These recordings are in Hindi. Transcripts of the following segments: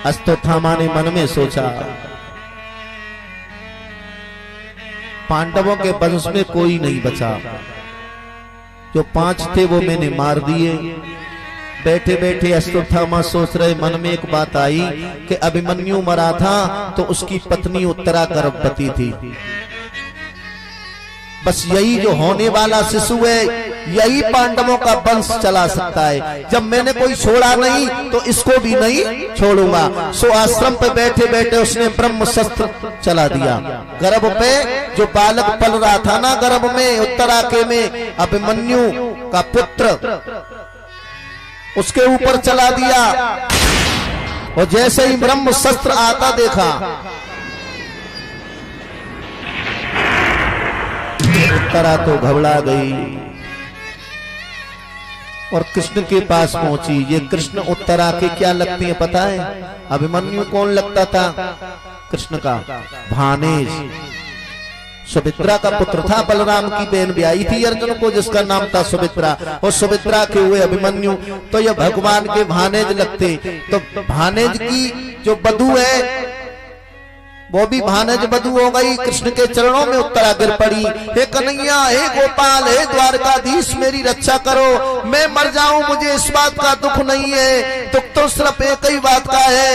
अश्वत्थामा ने मन में सोचा, पांडवों के वंश में कोई नहीं बचा, जो 5 थे वो मैंने मार दिए। बैठे बैठे अश्वत्थामा सोच रहे, मन में एक बात आई कि अभिमन्यु मरा था तो उसकी पत्नी उत्तरा गर्भवती थी। बस यही जो होने वाला शिशु है, यही पांडवों का वंश चला सकता है। जब मैंने कोई छोड़ा नहीं तो इसको भी नहीं छोड़ूंगा। सो आश्रम पे बैठे बैठे उसने ब्रह्म शस्त्र चला दिया। गर्भ पे जो बालक पल रहा था ना, गर्भ में उत्तरा के में अभिमन्यु का पुत्र, उसके ऊपर चला दिया। और जैसे ही ब्रह्म शस्त्र आता देखा, उत्तरा तो घबरा गई और कृष्ण के पास पहुंची। ये कृष्ण उत्तरा के क्या लगती है पता है? अभिमन्यु कौन लगता था? कृष्ण का भानेज, सुमित्रा का पुत्र था। बलराम की बहन ब्याही थी अर्जुन को, जिसका नाम था सुमित्रा, और सुमित्रा के हुए अभिमन्यु। तो ये भगवान के भानेज लगते। तो भानेज की जो बधू है वो भी भानेज बधू हो गई। कृष्ण के चरणों में उत्तरा गिर पड़ी। हे कन्हैया, हे गोपाल, हे द्वारकाधीश, मेरी रक्षा करो, मैं मर जाऊं, मुझे इस बात का दुख नहीं है। दुख तो सिर्फ एक ही बात का है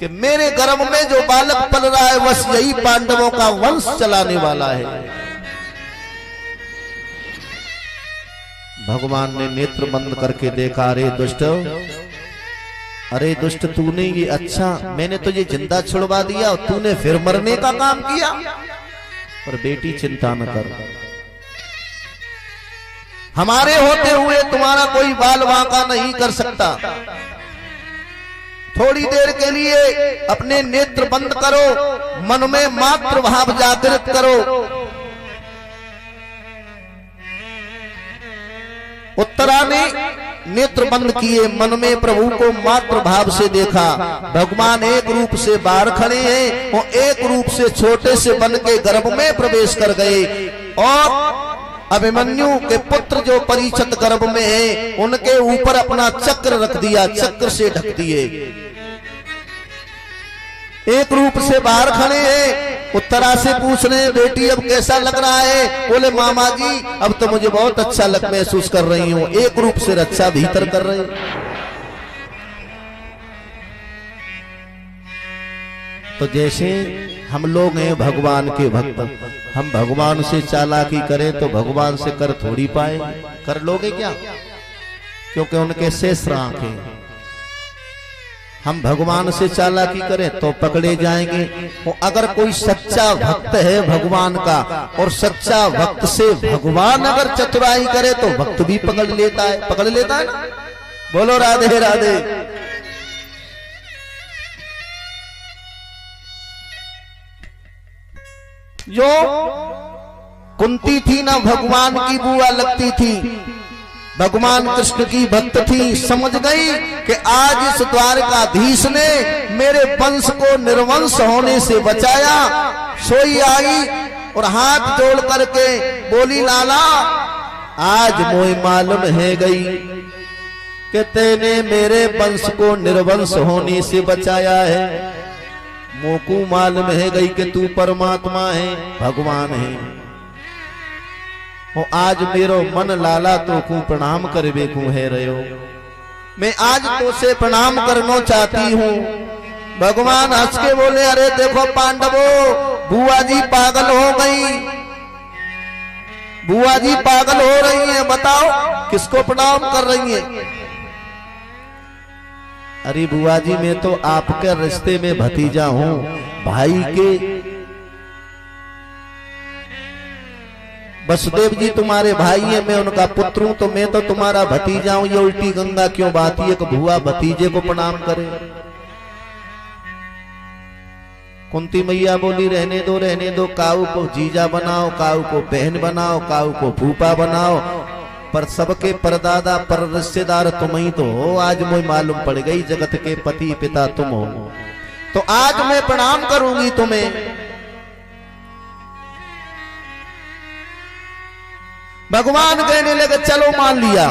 कि मेरे गर्भ में जो बालक पल रहा है, बस यही पांडवों का वंश चलाने वाला है। भगवान ने नेत्र बंद करके देखा, अरे दुष्ट, अरे दुष्ट, तूने ये, अच्छा मैंने तुझे जिंदा छुड़वा दिया और तूने फिर मरने का काम किया। पर बेटी चिंता न कर, हमारे होते हुए तुम्हारा कोई बाल वांका नहीं कर सकता। थोड़ी देर के लिए अपने नेत्र बंद करो, मन में मात्र भाव जागृत करो। उत्तरा ने नेत्र बंद किए, मन में प्रभु को मात्र भाव से देखा। भगवान एक रूप से बाहर खड़े हैं और एक रूप से छोटे से बन के गर्भ में प्रवेश कर गए। और अभिमन्यु के पुत्र जो परीक्षित गर्भ में है, उनके ऊपर अपना चक्र रख दिया, चक्र से ढक दिए। एक रूप से बाहर खड़े हैं। उत्तरा से पूछ रहे हैं, बेटी अब कैसा लग रहा है? बोले मामा जी, अब तो मुझे बहुत अच्छा महसूस कर रही हूँ। एक रूप से रक्षा भीतर कर रहे हैं। तो जैसे हम लोग हैं भगवान के भक्त, हम भगवान से चालाकी करें तो भगवान से कर थोड़ी पाए। कर लोगे क्या? क्योंकि उनके शेष आंखें। हम भगवान से चालाकी करें तो पकड़े जाएंगे। और अगर कोई सच्चा भक्त है भगवान का, और सच्चा भक्त से भगवान अगर चतुराई करे तो भक्त भी पकड़ लेता है। पकड़ लेता है ना? बोलो राधे राधे। जो कुंती थी ना, भगवान की बुआ लगती थी, भगवान कृष्ण की भक्त थी। समझ गई कि आज इस द्वारकाधीश ने मेरे वंश को निर्वंश होने से बचाया। सोई आई और हाथ जोड़ करके बोली, लाला आज मोई मालूम है गई कि तेने मेरे वंश को निर्वंश होने से बचाया है। मोकू मालूम है गई कि तू परमात्मा है, भगवान है। और आज मेरो मन लाला तो को प्रणाम करवे को है रहो। मैं आज तो से प्रणाम करना चाहती हूँ। भगवान हंस के बोले, अरे देखो पांडवों, बुआ जी पागल हो गई, बुआ जी पागल हो रही हैं। बताओ किसको प्रणाम कर रही हैं? अरे बुआ जी, मैं तो आपके रिश्ते में भतीजा हूँ, भाई के। वसुदेव जी तुम्हारे भाई हैं, मैं उनका पुत्र हूं, तो मैं तो तुम्हारा भतीजा हूं। ये उल्टी गंगा क्यों बात है कि भुआ भतीजे को प्रणाम करे? कुंती मैया बोली, रहने दो रहने दो, काऊ को जीजा बनाओ, काऊ को बहन बनाओ, काऊ को फूफा बनाओ, पर सबके परदादा पर रिश्तेदार तुम ही तो हो। आज मुझे मालूम पड़ गई जगत के पति पिता तुम हो, तो आज मैं प्रणाम करूंगी तुम्हें। भगवान कहने लगे, चलो मान लिया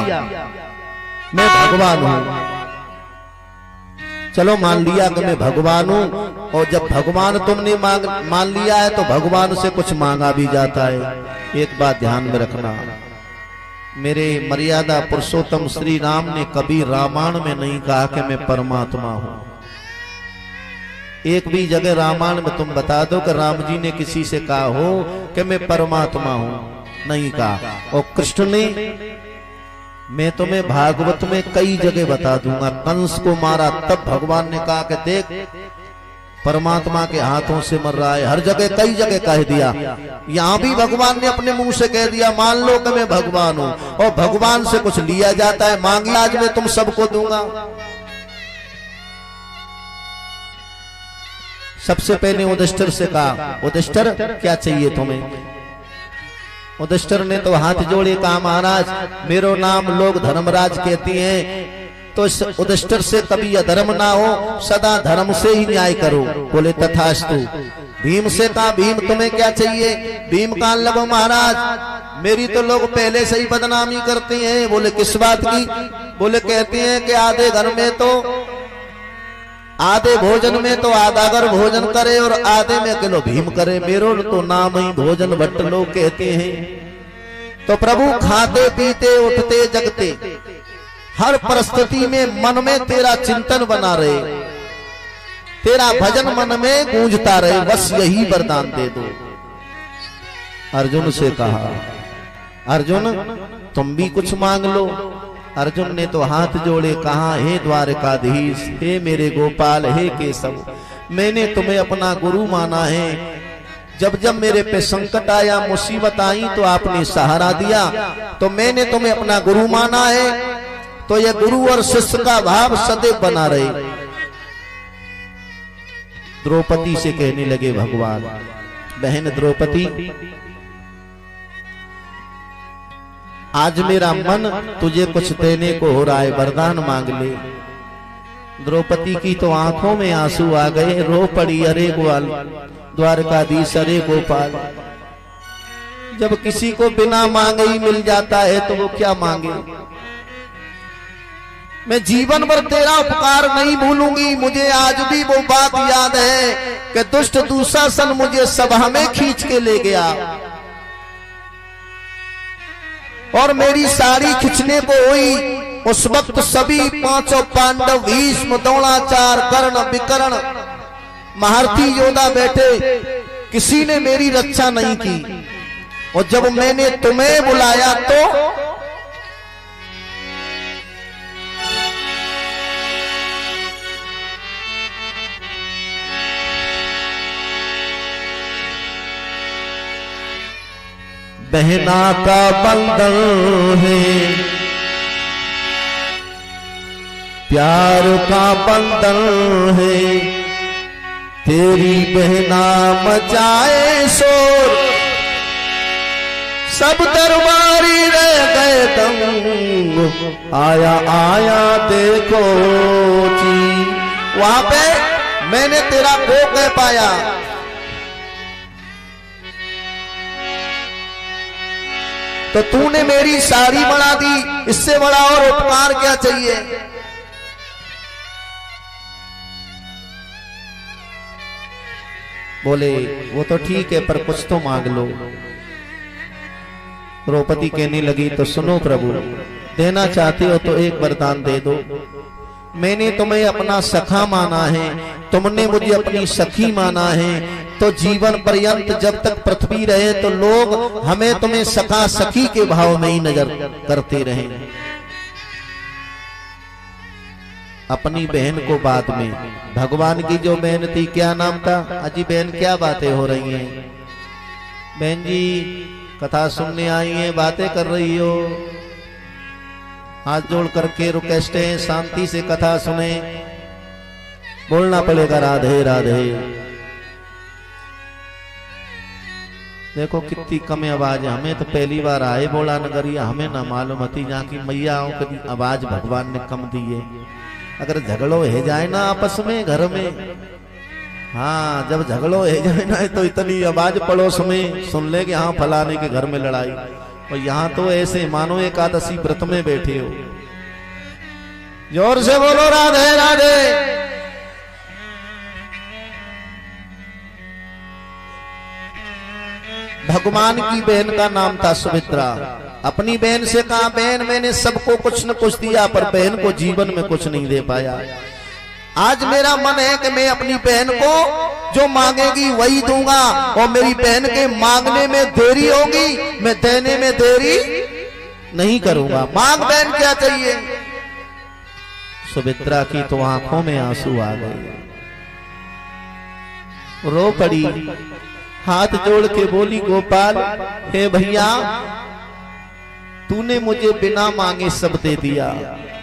मैं भगवान हूं। चलो मान लिया कि मैं भगवान हूं, और जब भगवान तुमने मान लिया है तो भगवान से कुछ मांगा भी जाता है। एक बात ध्यान में रखना, मेरे मर्यादा पुरुषोत्तम श्री राम ने कभी रामायण में नहीं कहा कि मैं परमात्मा हूं। एक भी जगह रामायण में तुम बता दो कि राम जी ने किसी से कहा हो कि मैं परमात्मा हूं, नहीं कहा। और कृष्ण ने, मैं तुम्हें भागवत में कई जगह बता दूंगा, कंस को मारा तब भगवान ने कहा कि देख परमात्मा के हाथों से मर रहा है। हर जगह कई जगह कह दिया, यहां भी भगवान ने अपने मुंह से कह दिया मान लो कि मैं भगवान हूं। और भगवान से कुछ लिया जाता है, मांगी आज मैं तुम सबको दूंगा। सबसे पहले युधिष्ठिर से कहा, युधिष्ठिर क्या चाहिए तुम्हें? युधिष्ठिर ने तो हाथ जोड़े कहा महाराज मेरो नाम लोग धर्मराज कहती हैं, तो युधिष्ठिर से कभी अधर्म ना हो, सदा धर्म से ही न्याय करो। बोले तथास्तु। भीम से कहा भीम तुम्हें क्या चाहिए? भीम कहा लगो महाराज मेरी तो लोग पहले से ही बदनामी करते हैं। बोले किस बात की? बोले कहते हैं कि आधे भोजन में तो आधागर भोजन करे और आधे में किलो भीम करे, मेरो तो नाम ही भोजन भट्ट लोग कहते हैं। तो प्रभु खाते पीते उठते जगते हर परिस्थिति में मन में तेरा चिंतन बना रहे, तेरा भजन मन में गूंजता रहे, बस यही वरदान दे दो। अर्जुन से कहा अर्जुन तुम भी कुछ मांग लो। अर्जुन ने तो हाथ जोड़े कहा हे द्वारकाधीश, हे मेरे गोपाल, हे केशव, मैंने तुम्हें अपना गुरु माना है। जब जब मेरे पे संकट आया मुसीबत आई तो आपने सहारा दिया, तो मैंने तुम्हें अपना गुरु माना है। तो यह गुरु और शिष्य का भाव सदैव बना रहे। द्रौपदी से कहने लगे भगवान, बहन द्रौपदी आज मेरा मन तुझे कुछ देने को हो रहा है, वरदान मांग ले। द्रौपदी की तो आंखों में आंसू आ गए, रो पड़ी अरे ग्वाल द्वारकाधीश अरे गोपाल। जब किसी को बिना मांगे ही मिल जाता है तो वो क्या मांगे? मैं जीवन भर तेरा उपकार नहीं भूलूंगी। मुझे आज भी वो बात याद है कि दुष्ट दुशासन मुझे सभा में खींच के ले गया और मेरी साड़ी खींचने को हुई। उस वक्त सभी पांचों पांडव भीष्म द्रोणाचार्य कर्ण विकर्ण महारथी योद्धा बैठे, किसी ने मेरी रक्षा नहीं की। और जब मैंने तुम्हें बुलाया तो बहना का बंधन है, प्यार का बंधन है, तेरी बहना मचाए शोर, सब दरबारी रह गए दंग, आया आया देखो जी। वहां पे मैंने तेरा को कह पाया। तो तूने मेरी साड़ी बढ़ा दी, इससे बड़ा और उपकार क्या चाहिए? बोले वो तो ठीक है पर कुछ तो मांग लो। द्रौपदी कहने लगी तो सुनो प्रभु, देना चाहते हो तो एक वरदान दे दो। मैंने तुम्हें अपना सखा माना है, तुमने मुझे अपनी सखी माना है, तो जीवन पर्यंत जब तक पृथ्वी रहे तो लोग हमें तुम्हें सखा सखी के भाव में ही नजर करते रहे। अपनी बहन को बाद में, भगवान की जो बहन थी क्या नाम था? अजी बहन क्या बातें हो रही हैं? बहन जी कथा सुनने आई हैं, बातें कर रही हो? हाथ जोड़ करके रिक्वेस्ट है शांति से कथा सुने, बोलना पड़ेगा राधे राधे। देखो कितनी कम आवाज है, हमें तो पहली बार आए बोला नगरिया, हमें ना मालूम थी जहाँ की मैयाओं की आवाज भगवान ने कम दी है। अगर झगड़ो है जाए ना आपस में घर में, हाँ जब झगड़ो है जाए ना तो इतनी आवाज पड़ोस में सुन ले कि हाँ फलाने के घर में लड़ाई, और यहाँ तो ऐसे मानो एकादशी व्रत में बैठे हो। जोर से बोलो राधे राधे। भगवान की बहन का नाम था सुमित्रा। अपनी बहन से कहा, बहन मैंने सबको कुछ न कुछ दिया पर बहन को जीवन में कुछ नहीं दे पाया। आज मेरा मन है कि मैं अपनी बहन को जो मांगेगी वही दूंगा, और मेरी बहन के मांगने में देरी होगी मैं देने में देरी नहीं करूंगा। मांग बहन क्या चाहिए। सुमित्रा की तो आंखों में आंसू आ गए, रो पड़ी, हाथ जोड़ के बोली, गोपाल हे भैया तूने मुझे बिना मांगे सब दे दिया।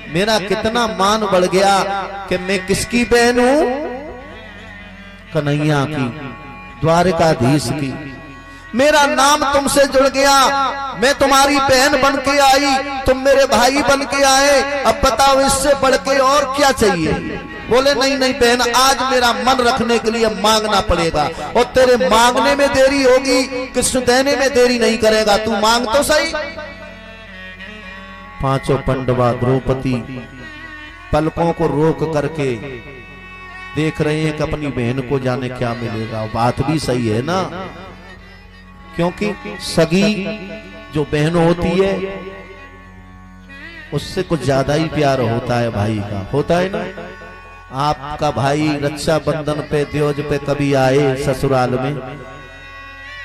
मेरा कितना मान बढ़ गया कि मैं किसकी बहन हूं, कन्हैया की, द्वारकाधीश की। मेरा नाम तुमसे जुड़ गया, मैं तुम्हारी बहन बन के आई, तुम मेरे भाई बन के आए। अब बताओ इससे बढ़ के और क्या चाहिए। बोले नहीं नहीं बहन, आज मेरा मन रखने के लिए मांगना पड़ेगा, और तेरे मांगने में देरी होगी, कृष्ण देने में देरी नहीं करेगा, तू मांग तो सही। पांचों पांडवा द्रौपदी पलकों को रोक करके देख रहे हैं कि अपनी बहन को जाने क्या मिलेगा। बात भी सही है ना, क्योंकि सगी जो बहन होती है उससे कुछ ज्यादा ही प्यार होता है भाई का, होता है ना। आपका भाई रक्षाबंधन पे द्योज पे कभी आए ससुराल में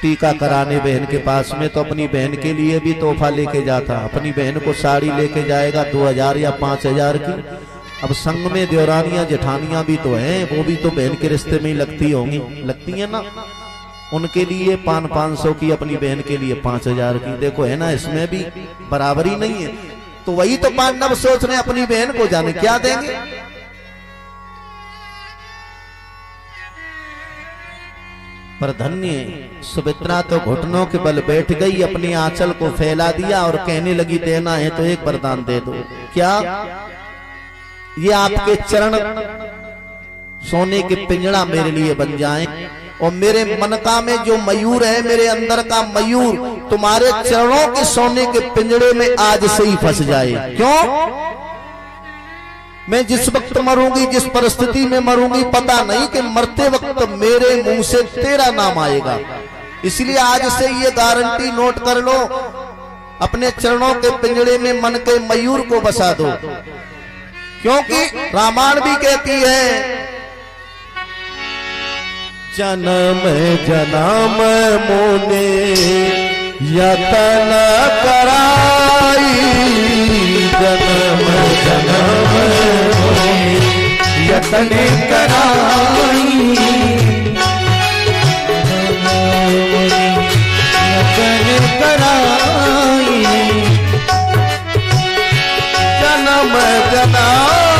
टीका कराने बहन के पास में, तो अपनी बहन के लिए भी तोहफा लेके जाता। अपनी बहन को साड़ी लेके जाएगा 2000 या 5000 की। अब संग में देवरानियां जेठानियां भी तो हैं, वो भी तो बहन के रिश्ते में ही लगती होंगी, लगती है ना। उनके लिए 500 की, अपनी बहन के लिए 5000 की। देखो है ना, इसमें भी बराबरी नहीं है। तो वही तो पांडव सोच रहे अपनी बहन को जाने क्या देंगे। पर धन्य सुमित्रा तो घुटनों के बल बैठ गई, अपनी आंचल को फैला दिया और कहने लगी, देना है तो एक वरदान दे दो। क्या? ये आपके चरण सोने के पिंजड़ा मेरे लिए बन जाएं, और मेरे मनका में जो मयूर है, मेरे अंदर का मयूर तुम्हारे चरणों के सोने के पिंजड़े में आज से ही फंस जाए। क्यों? मैं जिस वक्त मरूंगी, जिस परिस्थिति में मरूंगी, पता नहीं कि मरते वक्त मेरे मुंह से तेरा नाम आएगा। इसलिए आज से ये गारंटी नोट कर लो, अपने चरणों के पिंजड़े में मन के मयूर को बसा दो। क्योंकि रामायण भी कहती है, जन्म जन्म मोने यतन कराई, जन्म जन्म मोने यतन कराई, यतन कराई, जन्म जन्म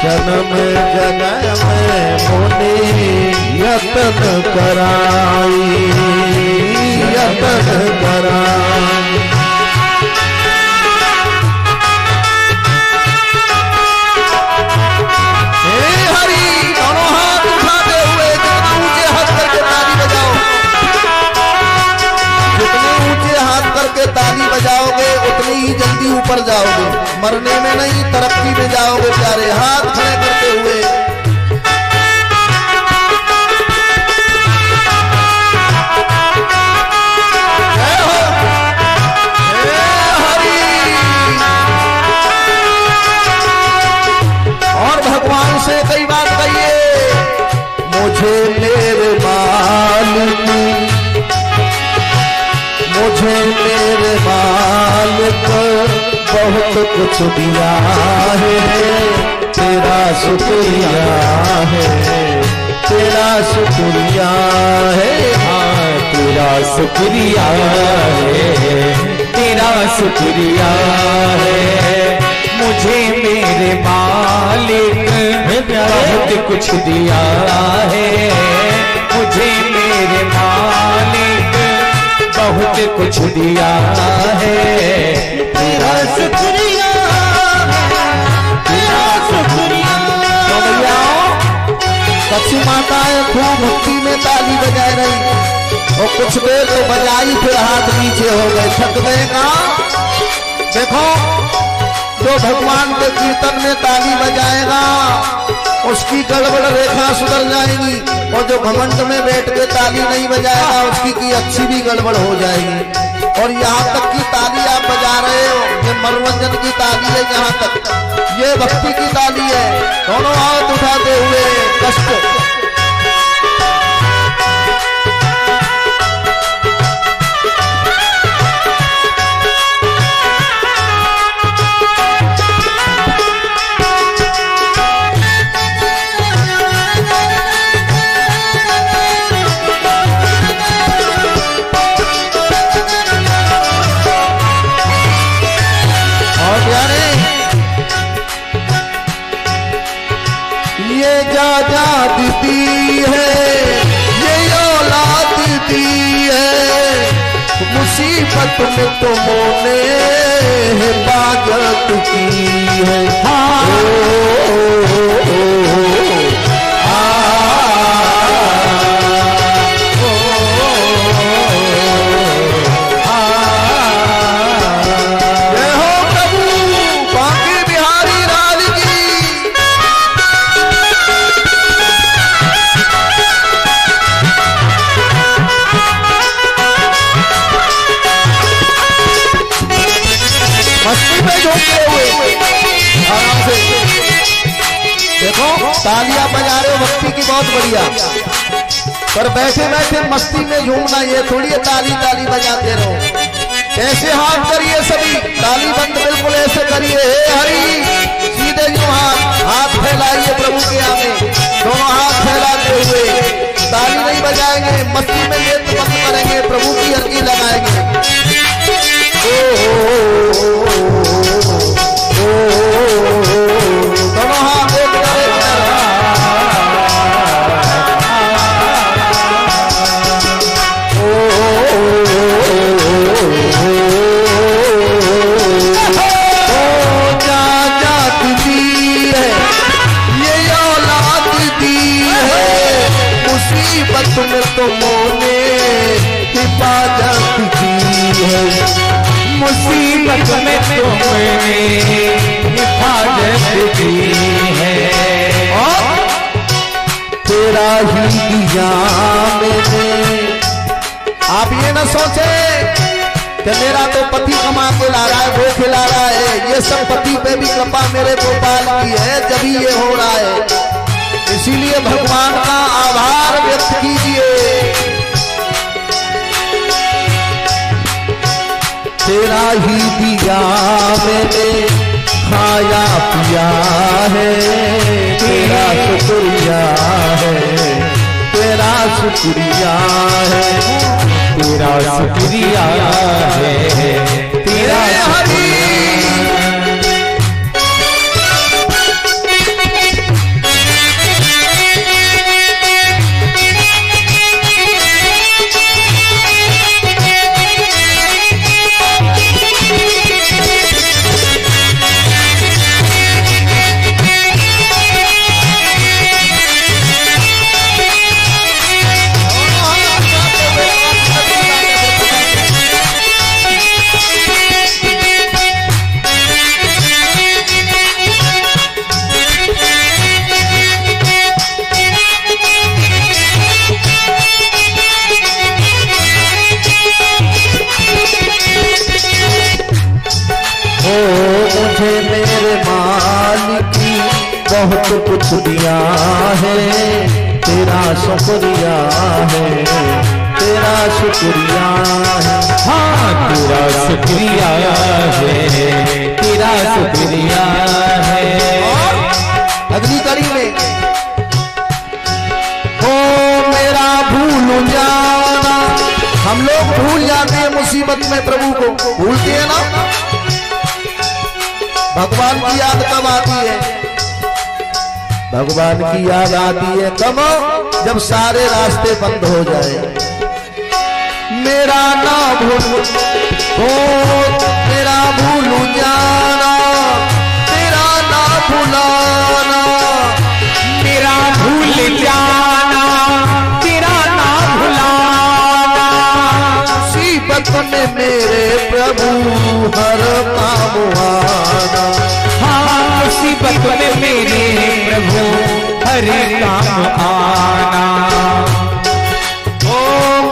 जन्म जन्म मोने यतन कराई, यतन कराई। हे हरि, दोनों हाथ उठाते हुए जितना ऊंचे हाथ करके ताली बजाओ, जितने ऊंचे हाथ करके ताली बजाओगे उतनी ही जल्दी ऊपर जाओगे, मरने में नहीं तरक्की में जाओगे प्यारे। हाथ खड़े करते हुए जय हो, हे हरि। और भगवान से कई बात कहिए, मुझे मेरे मालिक, मुझे मेरे मालिक बहुत कुछ दिया है, तेरा शुक्रिया है, तेरा शुक्रिया है, हाँ तेरा शुक्रिया है, तेरा शुक्रिया है। मुझे मेरे मालिक बहुत कुछ दिया है, मुझे मेरे मालिक बहुत कुछ दिया है, तेरा शुक्रिया, तेरा शुक्रिया। तो भैया कच्ची माताएं खूब भक्ति में ताली बजाए रही और कुछ देर तो बजाई, फिर हाथ नीचे हो गए, थक गए। कहाँ देखो, जो भगवान के कीर्तन में ताली बजाएगा उसकी गड़बड़ रेखा सुधर जाएगी, और जो घमंड में बैठ के ताली नहीं बजाएगा उसकी की अच्छी भी गड़बड़ हो जाएगी। और यहाँ तक की ताली आप बजा रहे हो, ये मनोरंजन की ताली है, यहाँ तक ये भक्ति की ताली है। दोनों हाथ उठाते हुए कष्ट दी है, ये औलाद दी है, मुसीबत में तुमने हिफाजत की है। देखो तालियां बजा रहे हो भक्ति की, बहुत बढ़िया, पर बैठे बैठे मस्ती में झूमना ये थोड़ी है ताली ताली बजाते रहो। ऐसे हाथ करिए सभी, ताली बंद बिल्कुल ऐसे करिए, हे हरि, सीधे यूं हाथ फैलाइए प्रभु के आगे, दोनों हाथ फैलाते हुए ताली नहीं बजाएंगे, मस्ती में नेत्र बंद करेंगे, प्रभु की अर्जी लगाएंगे। दोनों हाथ एक में तुमने हिफाजत की है, मुसीबत में तुमने हिफाजत की है, और तेरा ही दिया मैंने। आप ये ना सोचे कि मेरा तो पति कमा के ला रहा है, वो खिला रहा है, ये सब पति पे भी कृपा मेरे गोपाल की है, जब ये हो रहा है। इसीलिए भगवान का आभार व्यक्त कीजिए। तेरा ही दिया मैंने, खाया पिया है, तेरा शुक्रिया है, तेरा शुक्रिया है, तेरा शुक्रिया है, तेरा हरि। मुझे मेरे मालिक बहुत कुछ दिया है, तेरा शुक्रिया है, तेरा शुक्रिया है। हाँ तेरा शुक्रिया है, तेरा शुक्रिया है। अगली कड़ी में ओ मेरा भूल जाना, हम लोग भूल जाते हैं मुसीबत में, प्रभु को भूलते हैं ना। भगवान की याद कब आती है? भगवान की याद आती है कब? जब सारे रास्ते बंद हो जाए। मेरा ना भूल हो, तेरा भूलू जाना, तेरा ना भुलाना, मेरा भूल जाना, तेरा ना भुलाना। मुसीबत में मेरे प्रभु हर काम आना। हाँ, मुसीबत में मेरे प्रभु हर काम आना।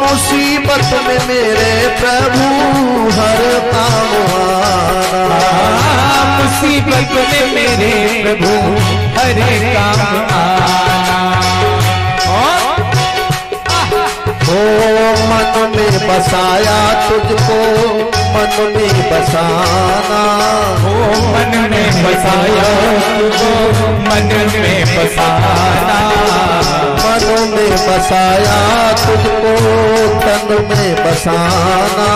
मुसीबत में मेरे प्रभु हर काम आना। मुसीबत में मेरे प्रभु हर काम आना। ओ मन में बसाया तुझको, मन में बसाना। ओ मन में बसाया तुझको, मन में बसाना। मन में बसाया तुझको, तन में बसाना।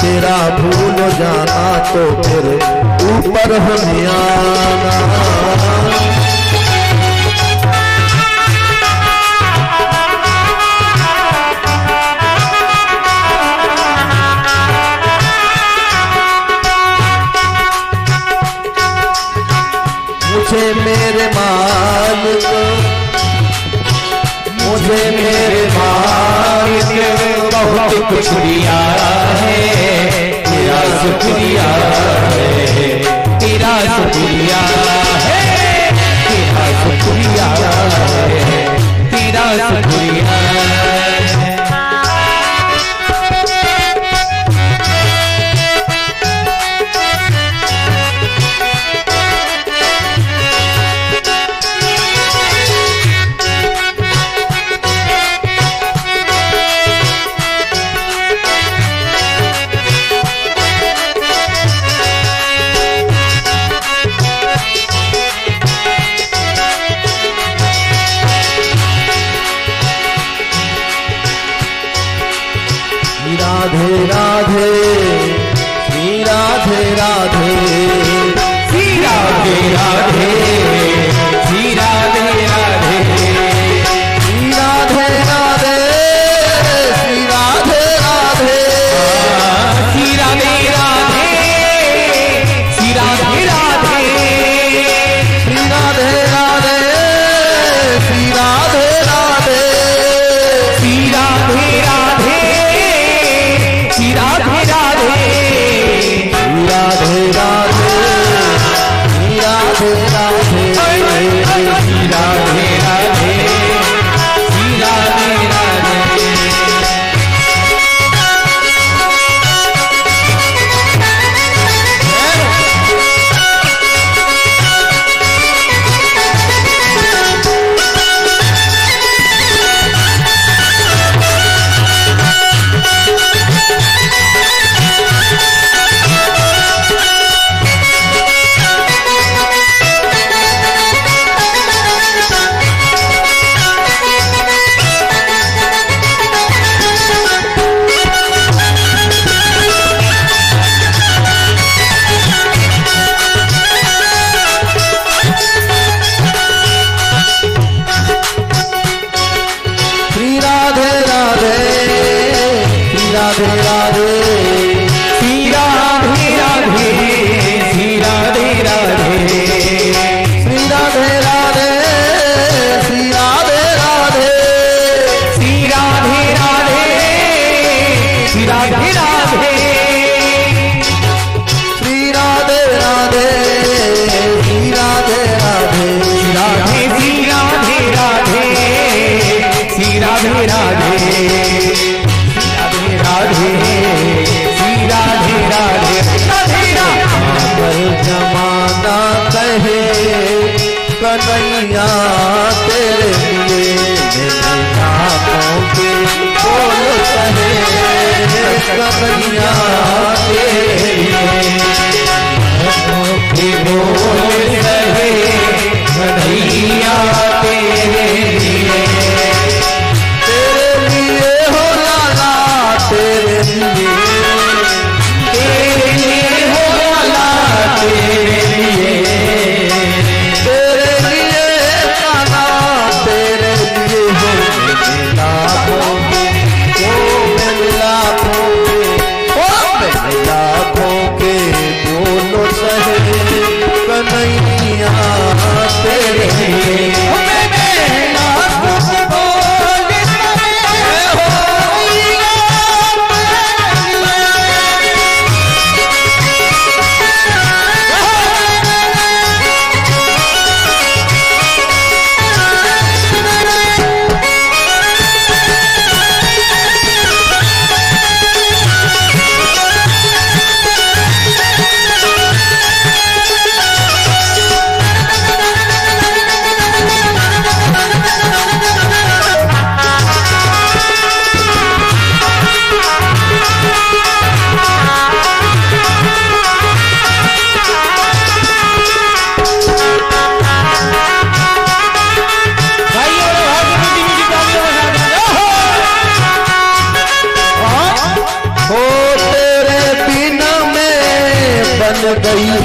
तेरा भूल जाना तो फिर ऊपर हमें आना। मुझे मेरे मालिक, मुझे मेरे मालिक बहुत कुछ दिया है, तेरा शुक्रिया है, तेरा शुक्रिया है, तेरा शुक्रिया है, तेरा शुक्रिया है। राधे राधे, श्री राधे राधे, श्री राधे राधे, श्री राधे राधे, श्री राधे राधे, श्री राधे राधे, श्री राधे राधे, श्री राधे राधे, श्री राधे राधे, श्री राधे राधे, श्री राधे राधे, श्री राधे राधे, श्री राधे राधे, श्री राधे राधे, श्री राधे राधे, श्री राधे राधे। श्री राधे राधे, श्री राधे राधे, श्री राधे राधे, श्री राधे राधे, श्री राधे राधे, श्री राधे राधे, श्री राधे राधे, श्री राधे राधे, श्री राधे राधे, श्री राधे राधे, राधे श्री राधे राधे, श्री राधे राधे, राधे श्री राधे राधे, राधे अगर जमाना कहे कन्हैया तेरे लिए, मेरी नाकों के बोल कहे कन्हैया तेरे लिए, के बोल रहे कन्हैया तेरे लिए, तेरे लिए हो लाला, तेरे लिए, तेरे लिए हो लाला, तेरे लिए, तेरे लिए काना, तेरे लिए हो मिला, हो मिला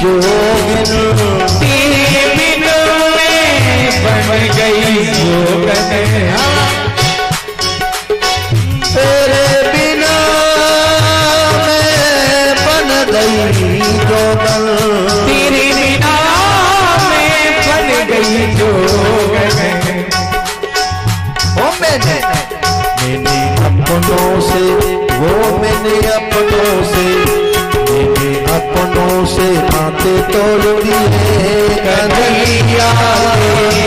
जोगिन, तेरे बिन मैं बन गई जोगन, तेरे बिना मैं बन गई जोगन, तेरे बिना मैं बन गई जोगन। ओ मैंने अपनों से, वो मैंने अपनों से, मैंने अपनों से नाते तोड़ दिए कन्हैया रे।